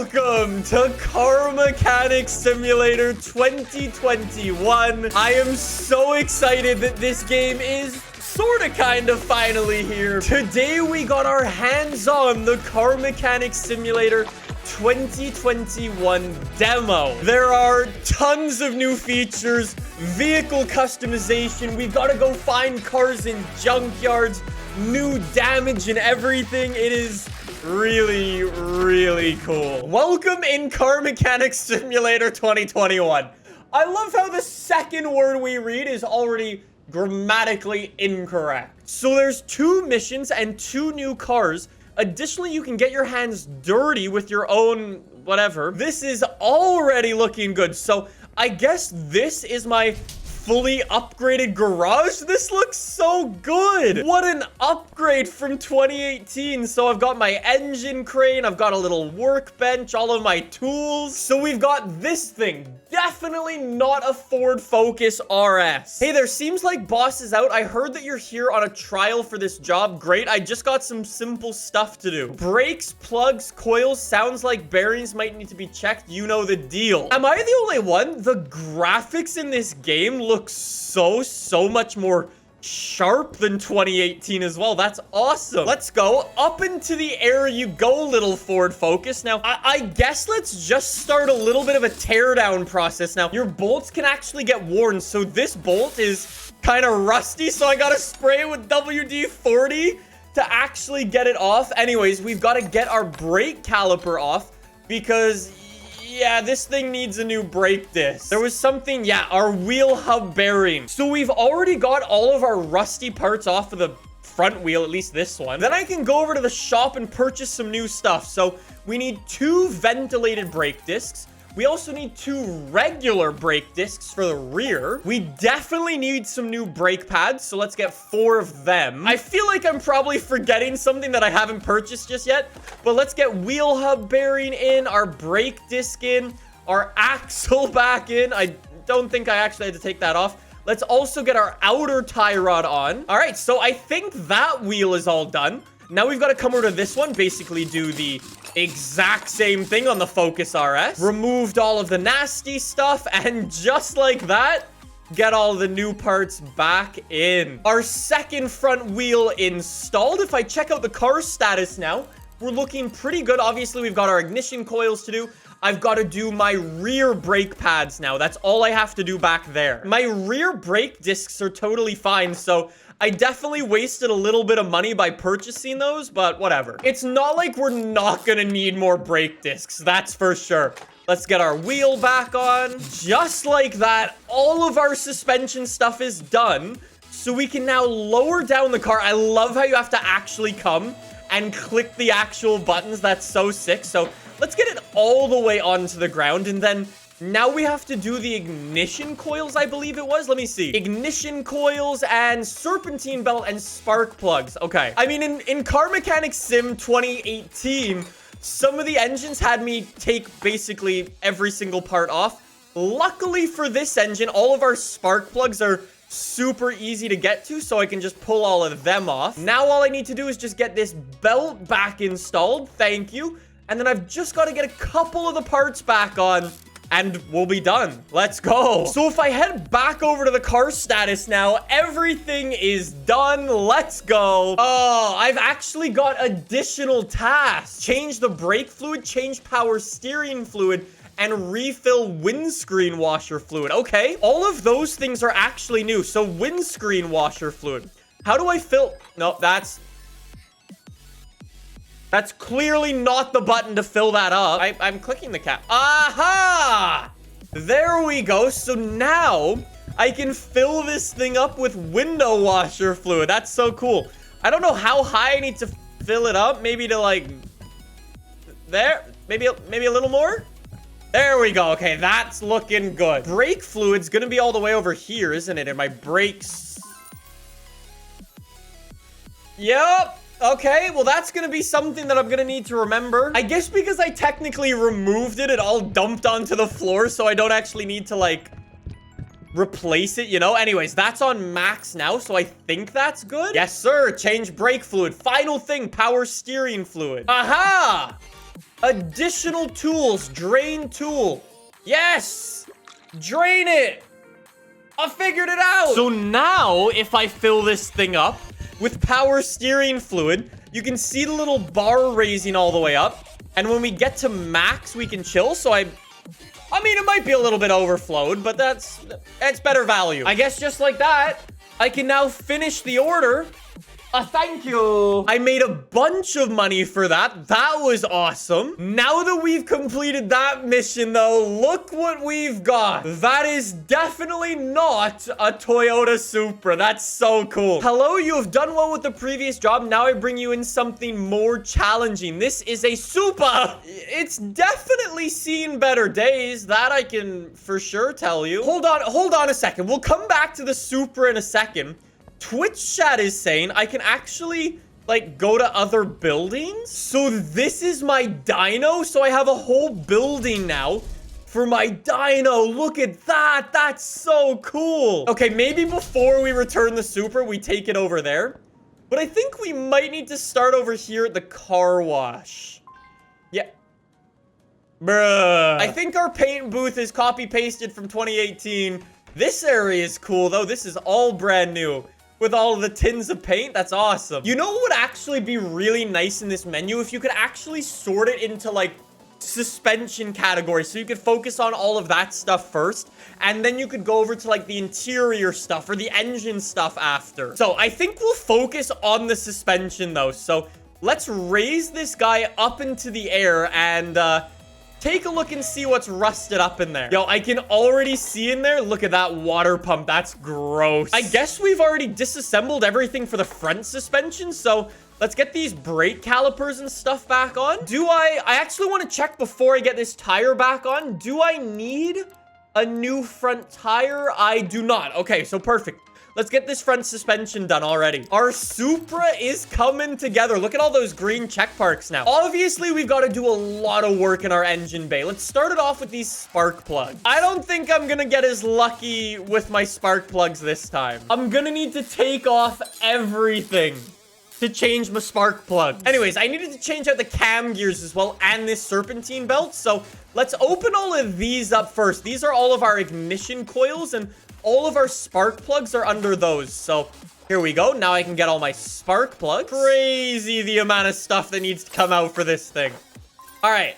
Welcome to Car Mechanics Simulator 2021. I am so excited that this game is sorta kinda finally here. Today we got our hands on the Car Mechanics Simulator 2021 demo. There are tons of new features, vehicle customization. We've got to go find cars in junkyards, new damage and everything. It is really, really cool. Welcome in Car Mechanics Simulator 2021. I love how the second word we read is already grammatically incorrect. So there's 2 missions and 2 new cars. Additionally, you can get your hands dirty with your own whatever. This is already looking good. So I guess this is my fully upgraded garage. This looks so good. What an upgrade from 2018. So I've got my engine crane. I've got a little workbench, all of my tools. So we've got this thing. Definitely not a Ford Focus RS. Hey there, seems like boss is out. I heard that you're here on a trial for this job. Great, I just got some simple stuff to do. Brakes, plugs, coils, sounds like bearings might need to be checked. You know the deal. Am I the only one? The graphics in this game look so much more sharp than 2018 as well. That's awesome. Let's go. Up into the air you go, little Ford Focus. Now, I guess let's just start a little bit of a teardown process. Now, your bolts can actually get worn. So this bolt is kind of rusty. So I got to spray it with WD-40 to actually get it off. Anyways, we've got to get our brake caliper off because yeah, this thing needs a new brake disc. There was something, yeah, our wheel hub bearing. So we've already got all of our rusty parts off of the front wheel, at least this one. Then I can go over to the shop and purchase some new stuff. So we need 2 ventilated brake discs. We also need 2 regular brake discs for the rear. We definitely need some new brake pads, so let's get 4 of them. I feel like I'm probably forgetting something that I haven't purchased just yet, but let's get wheel hub bearing in, our brake disc in, our axle back in. I don't think I actually had to take that off. Let's also get our outer tie rod on. All right, so I think that wheel is all done. Now we've got to come over to this one, basically do the exact same thing on the Focus RS. Removed all of the nasty stuff, and just like that, get all the new parts back in. Our second front wheel installed. If I check out the car status now, we're looking pretty good. Obviously, we've got our ignition coils to do. I've got to do my rear brake pads now. That's all I have to do back there. My rear brake discs are totally fine, so I definitely wasted a little bit of money by purchasing those, but whatever. It's not like we're not gonna need more brake discs, that's for sure. Let's get our wheel back on. Just like that, all of our suspension stuff is done, so we can now lower down the car. I love how you have to actually come and click the actual buttons. That's so sick. So let's get it all the way onto the ground, and then now we have to do the ignition coils, I believe it was. Let me see. Ignition coils and serpentine belt and spark plugs. Okay. I mean, in Car Mechanics Sim 2018, some of the engines had me take basically every single part off. Luckily for this engine, all of our spark plugs are super easy to get to, so I can just pull all of them off. Now all I need to do is just get this belt back installed. Thank you. And then I've just got to get a couple of the parts back on, and we'll be done. Let's go. So if I head back over to the car status now, everything is done. Let's go. Oh, I've actually got additional tasks. Change the brake fluid, change power steering fluid, and refill windscreen washer fluid. Okay, all of those things are actually new. So windscreen washer fluid. How do I fill? No, that's clearly not the button to fill that up. I'm clicking the cap. Aha! There we go. So now I can fill this thing up with window washer fluid. That's so cool. I don't know how high I need to fill it up. Maybe to like there. Maybe a little more. There we go. Okay, that's looking good. Brake fluid's gonna be all the way over here, isn't it? And my brakes. Yep. Okay, well, that's gonna be something that I'm gonna need to remember. I guess because I technically removed it, it all dumped onto the floor, so I don't actually need to, like, replace it, you know? Anyways, that's on max now, so I think that's good. Yes, sir. Change brake fluid. Final thing, power steering fluid. Aha! Additional tools. Drain tool. Yes. Drain it. I figured it out. So now, if I fill this thing up with power steering fluid, you can see the little bar raising all the way up. And when we get to max, we can chill. So I mean, it might be a little bit overflowed, but that's better value. I guess just like that, I can now finish the order. Thank you. I made a bunch of money for that. That was awesome. Now that we've completed that mission, though, look what we've got. That is definitely not a Toyota Supra. That's so cool. Hello, you have done well with the previous job. Now I bring you in something more challenging. This is a Supra. It's definitely seen better days. That I can for sure tell you. Hold on a second. We'll come back to the Supra in a second. Twitch chat is saying I can actually, like, go to other buildings. So this is my dyno. So I have a whole building now for my dyno. Look at that. That's so cool. Okay, maybe before we return the Supra, we take it over there. But I think we might need to start over here at the car wash. Yeah. Bruh. I think our paint booth is copy-pasted from 2018. This area is cool, though. This is all brand new. With all of the tins of paint. That's awesome. You know what would actually be really nice in this menu? If you could actually sort it into, like, suspension categories. So you could focus on all of that stuff first. And then you could go over to, like, the interior stuff or the engine stuff after. So I think we'll focus on the suspension, though. So let's raise this guy up into the air and, take a look and see what's rusted up in there. Yo, I can already see in there. Look at that water pump. That's gross. I guess we've already disassembled everything for the front suspension. So let's get these brake calipers and stuff back on. I actually want to check before I get this tire back on. Do I need a new front tire? I do not. Okay, so perfect. Let's get this front suspension done already. Our Supra is coming together. Look at all those green check marks now. Obviously, we've got to do a lot of work in our engine bay. Let's start it off with these spark plugs. I don't think I'm gonna get as lucky with my spark plugs this time. I'm gonna need to take off everything to change my spark plug. Anyways, I needed to change out the cam gears as well and this serpentine belt. So let's open all of these up first. These are all of our ignition coils and all of our spark plugs are under those. So here we go. Now I can get all my spark plugs. Crazy the amount of stuff that needs to come out for this thing. All right.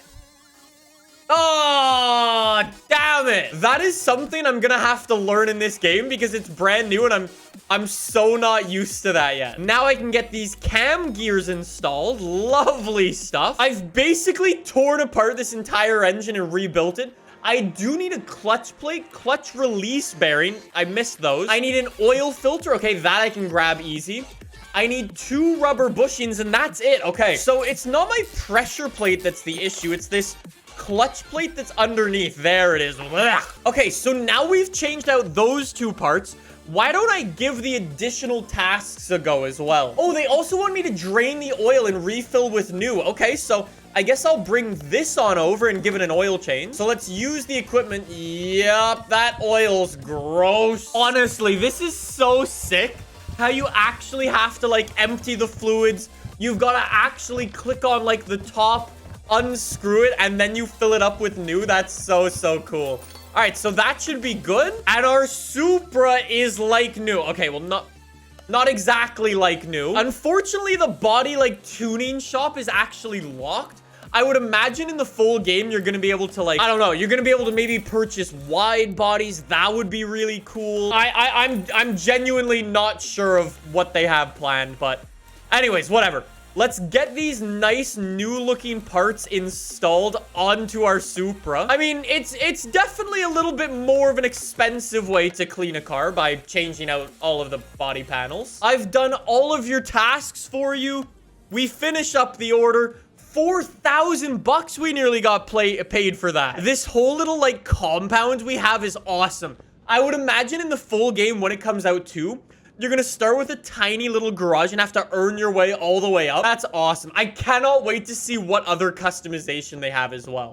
Oh, damn it. That is something I'm gonna have to learn in this game because it's brand new and I'm so not used to that yet. Now I can get these cam gears installed. Lovely stuff. I've basically torn apart this entire engine and rebuilt it. I do need a clutch plate, clutch release bearing. I missed those. I need an oil filter. Okay, that I can grab easy. I need 2 rubber bushings and that's it. Okay, so it's not my pressure plate that's the issue. It's this clutch plate that's underneath. There it is. Blech. Okay, so now we've changed out those 2 parts. Why don't I give the additional tasks a go as well? Oh, they also want me to drain the oil and refill with new. Okay, so I guess I'll bring this on over and give it an oil change. So let's use the equipment. Yup, that oil's gross. Honestly, this is so sick. How you actually have to, like, empty the fluids. You've got to actually click on, like, the top, unscrew it, and then you fill it up with new. That's so cool. All right, so that should be good. And our Supra is like new. Okay, well, not exactly like new. Unfortunately, the body, like, tuning shop is actually locked. I would imagine in the full game, you're going to be able to, like, I don't know. You're going to be able to maybe purchase wide bodies. That would be really cool. I'm genuinely not sure of what they have planned, but anyways, whatever. Let's get these nice new looking parts installed onto our Supra. I mean, it's definitely a little bit more of an expensive way to clean a car by changing out all of the body panels. I've done all of your tasks for you. We finish up the order. 4,000 bucks we nearly got paid for that. This whole little, like, compound we have is awesome. I would imagine in the full game when it comes out too, you're gonna start with a tiny little garage and have to earn your way all the way up. That's awesome. I cannot wait to see what other customization they have as well.